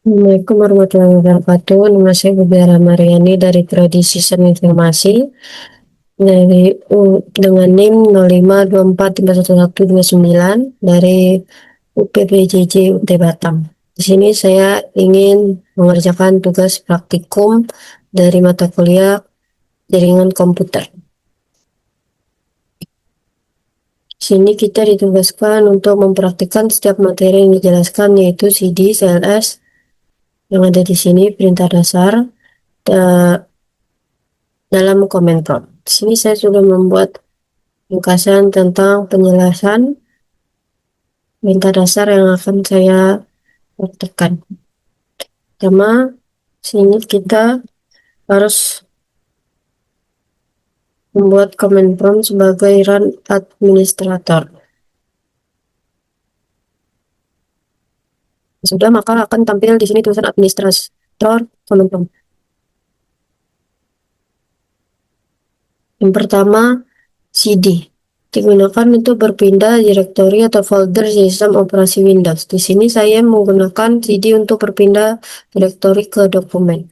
Assalamualaikum warahmatullahi wabarakatuh. Nama saya Bubiara Mariani dari Prodi Sistem Informasi dengan NIM 0524511129 dari UPPJJ UT Batam. Di sini saya ingin mengerjakan tugas praktikum dari mata kuliah jaringan komputer. Di sini kita ditugaskan untuk mempraktikkan setiap materi yang dijelaskan, yaitu CD, CLS yang ada di sini, perintah dasar, dalam komen prompt. Di sini saya sudah membuat ringkasan tentang penjelasan perintah dasar yang akan saya praktekkan. Pertama, sini kita harus membuat komen prompt sebagai run administrator. Sudah, maka akan tampil di sini tulisan administrator comment prompt. Yang pertama, CD. Digunakan untuk berpindah direktori atau folder sistem operasi Windows. Di sini saya menggunakan CD untuk berpindah direktori ke dokumen.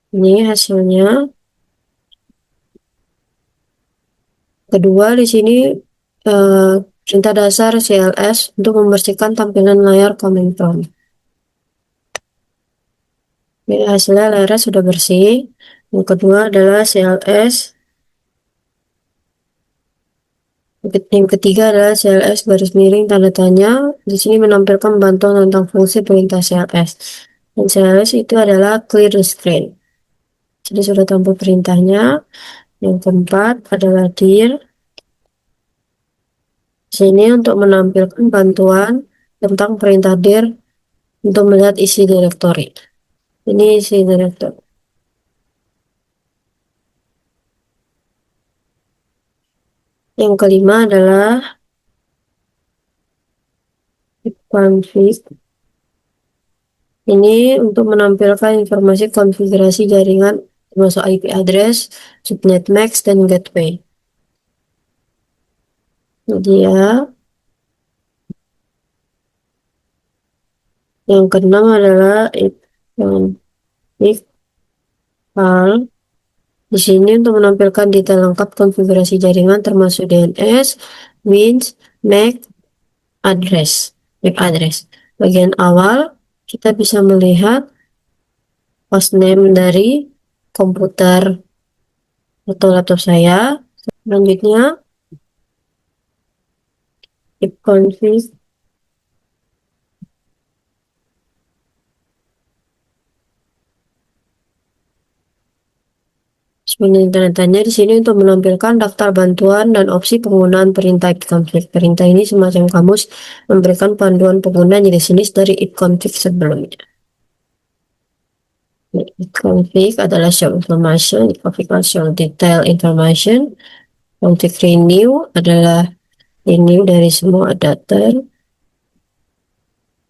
Ini hasilnya. Kedua, di sini perintah dasar CLS untuk membersihkan tampilan layar comment prompt. Ini hasilnya layarnya sudah bersih. Yang kedua adalah CLS. Yang ketiga adalah CLS garis miring tanda tanya. Di sini menampilkan bantuan tentang fungsi perintah CLS. Dan CLS itu adalah clear the screen. Jadi sudah tampil perintahnya. Yang keempat adalah dir. Sini untuk menampilkan bantuan tentang perintah dir untuk melihat isi direktori. Ini isi direktori. Yang kelima adalah config. Ini untuk menampilkan informasi konfigurasi jaringan termasuk IP address, subnet max, dan gateway. Jadi ya, yang keenam adalah config file. Di sini untuk menampilkan detail lengkap konfigurasi jaringan termasuk DNS, WINS, MAC address. Bagian awal kita bisa melihat hostname dari komputer atau laptop saya. Selanjutnya, ipconfig. Sebenarnya tanda-tanya di sini untuk menampilkan daftar bantuan dan opsi penggunaan perintah ipconfig. Perintah ini semacam kamus memberikan panduan pengguna jenis-jenis dari ipconfig sebelumnya. Ipconfig adalah show information, ipconfig show detail information. Config renew adalah renew dari semua data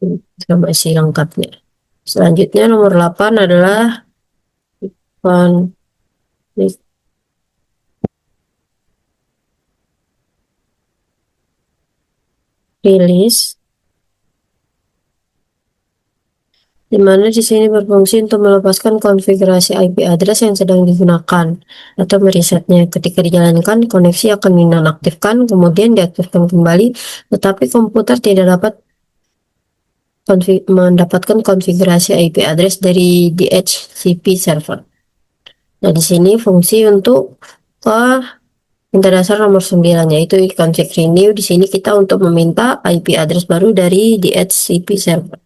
informasi lengkapnya. Selanjutnya nomor 8 adalah config release, di mana di sini berfungsi untuk melepaskan konfigurasi IP address yang sedang digunakan atau meresetnya. Ketika dijalankan, koneksi akan dinonaktifkan, kemudian diaktifkan kembali, tetapi komputer tidak dapat mendapatkan konfigurasi IP address dari DHCP server. Nah, di sini fungsi untuk perintah dasar nomor 9, yaitu config renew. Di sini kita untuk meminta IP address baru dari DHCP server.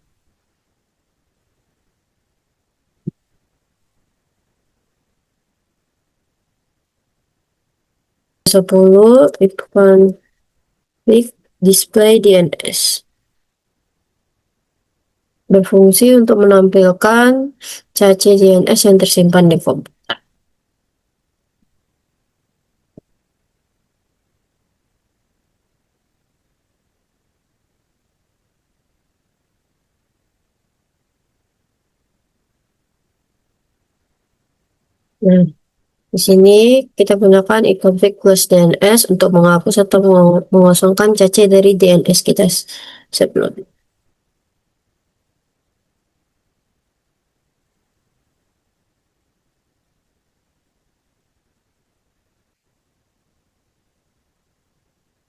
10 config display DNS. Berfungsi untuk menampilkan cache DNS yang tersimpan di komputer. Nah, di sini kita gunakan iconfig plus DNS untuk menghapus atau mengosongkan cache dari DNS kita sebelumnya.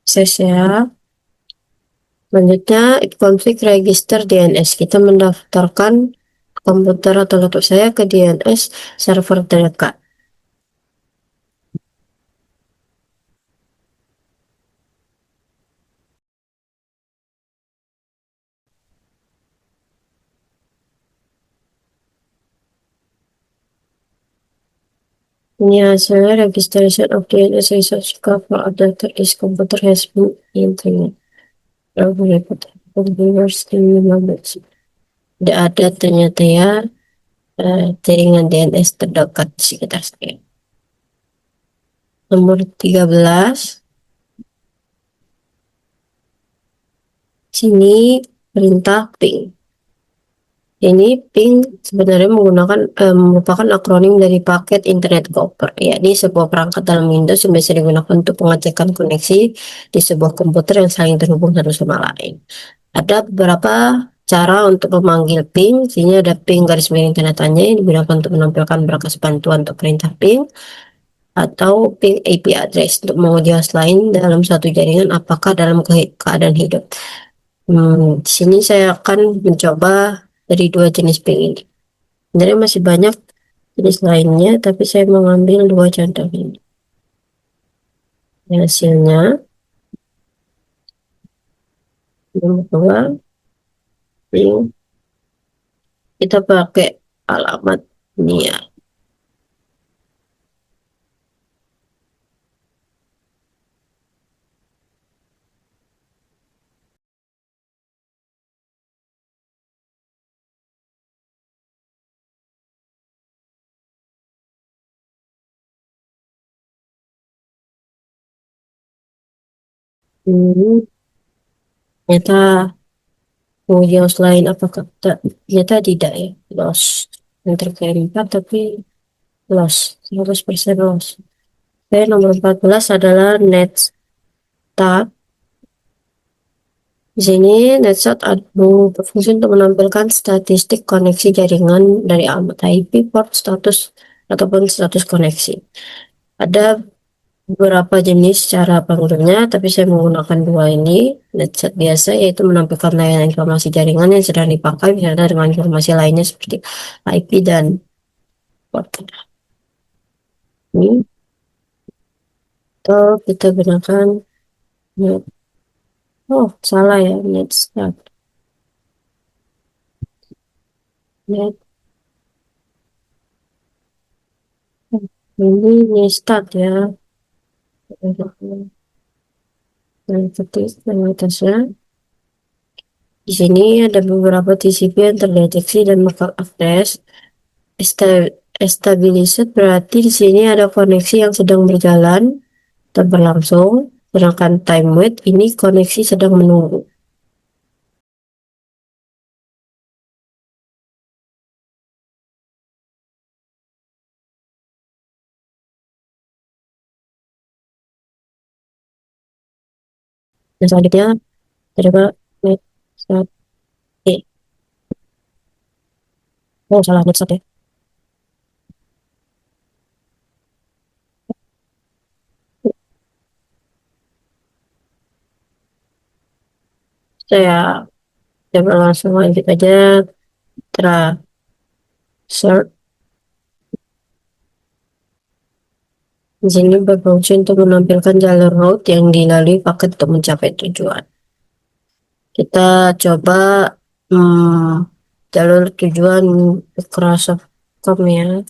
Akses ya. Selanjutnya, config register DNS. Kita mendaftarkan komputer atau laptop saya ke DNS server terdekat. Ini hasilnya registration of DNS resource cover adapter is computer has been internet. Computers in language. Tidak ada ternyata ya jaringan DNS terdekat di sekitar saya. Nomor 13. Sini perintah ping. Ini ping sebenarnya merupakan akronim dari paket Internet Cooper, yakni sebuah perangkat dalam Windows yang biasa digunakan untuk pengecekan koneksi di sebuah komputer yang saling terhubung satu sama lain. Ada beberapa cara untuk memanggil ping. Sini ada ping garis miring tanda tanya yang digunakan untuk menampilkan berkas bantuan untuk perintah ping, atau ping IP address untuk menguji host lain dalam satu jaringan apakah dalam keadaan hidup. Di sini saya akan mencoba dari dua jenis ping ini. Sebenarnya masih banyak jenis lainnya, tapi saya mengambil dua contoh ini. Hasilnya, nomor dua, ping, kita pakai alamat ini ya. Hmm, ternyata menguji host lain apakah ternyata tidak ya, loss. Yang terkirim 4 tapi loss, 100% loss. Oke, nomor 14 adalah netstat. Di sini netstat berfungsi untuk menampilkan statistik koneksi jaringan dari alamat IP, port, status, ataupun status koneksi. Ada beberapa jenis cara pengurunya, tapi saya menggunakan dua ini. Netstat biasa yaitu menampilkan layanan informasi jaringan yang sedang dipakai, misalnya dengan informasi lainnya seperti IP dan port. Ini atau kita gunakan net. Oh, salah ya, netstat. Net. Ini netstat ya. Dan ketik dan atasnya. Di sini ada beberapa TCP yang terdeteksi dan MAC address. Established berarti di sini ada koneksi yang sedang berjalan dan berlangsung, sedangkan time wait ini koneksi sedang menunggu. Dan selanjutnya coba net start. Oh salah, net start ya. Saya coba langsung lanjut aja. Setelah search, di sini berfungsi untuk menampilkan jalur route yang dilalui paket untuk mencapai tujuan. Kita coba jalur tujuan Microsoft.com ya.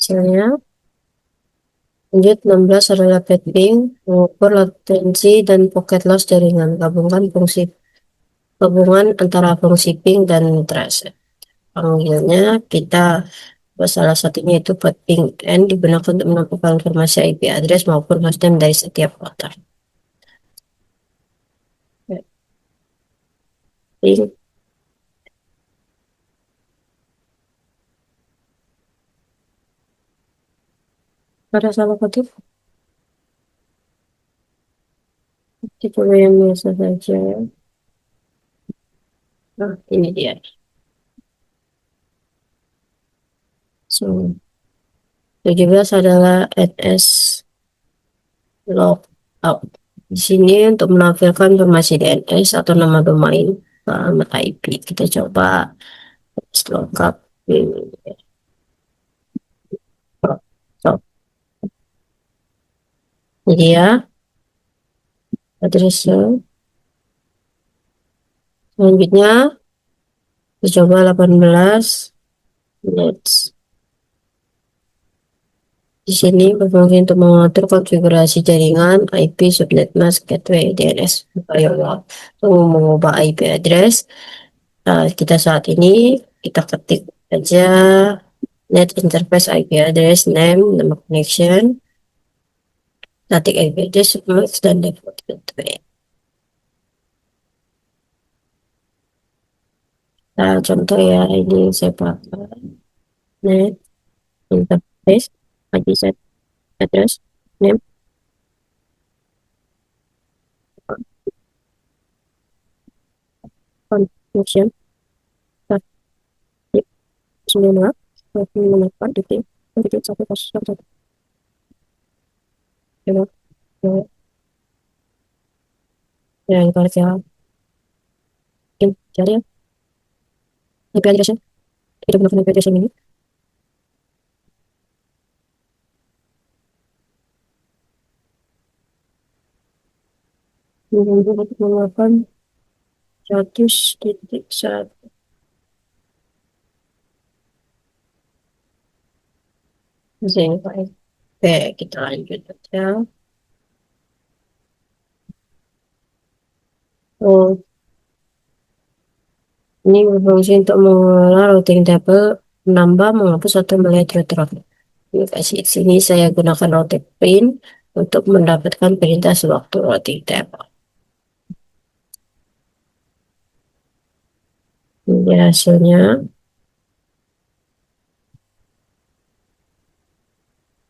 Hasilnya, lanjut 16 adalah ping, mengukur latensi dan pocket loss jaringan. Gabungan antara fungsi ping dan trace. panggilnya, kita salah satunya itu buat ping N digunakan untuk menampilkan informasi IP address maupun hostname dari setiap router. Ping, ada salah ketik, tipe yang biasa saja. Nah, ini dia. So, 17 adalah NS logout. Di sini untuk menampilkan informasi DNS atau nama domain alamat IP. Kita coba lookup ini. So, jadi ya, addressnya. Selanjutnya, kita coba 18. Let's. Di sini berfungsi untuk mengatur konfigurasi jaringan IP, subnet mask, gateway, DNS, firewall. Untuk mengubah IP address, kita saat ini kita ketik aja net interface IP address name, nama connection, static IP address, subnet, dan default gateway. Nah, contoh ya, ini saya pakai net interface IP address name connection static 9 menggunakan titik 101 yang kalau cari ya IP address kita gunakan IP address ini untuk menggunakan 100.1. Oke, kita lanjut aja. Oh, ini berfungsi untuk mengelola routing table, menambah, menghapus, atau melihat router. Di sini saya gunakan routing print untuk mendapatkan perintah sewaktu routing table. Ini hasilnya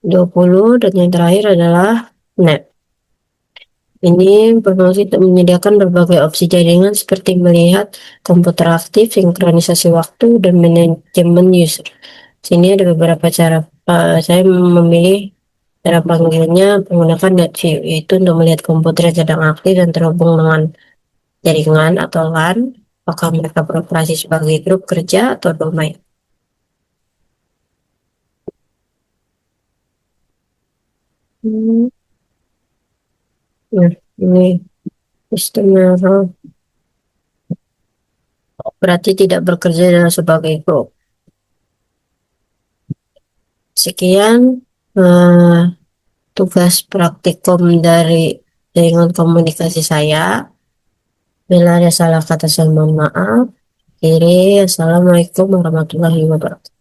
20 dan yang terakhir adalah net. Ini berfungsi untuk menyediakan berbagai opsi jaringan seperti melihat komputer aktif, sinkronisasi waktu, dan manajemen user. Sini ada beberapa cara. Saya memilih cara panggilnya menggunakan .view, yaitu untuk melihat komputer yang sedang aktif dan terhubung dengan jaringan atau LAN, apakah mereka beroperasi sebagai grup kerja atau domain. Nah, ini sistemnya berarti tidak bekerja dalam sebagai grup. Sekian tugas praktikum dari jaringan komunikasi saya. Bila ada salah kata saya mohon maaf. Assalamualaikum warahmatullahi wabarakatuh.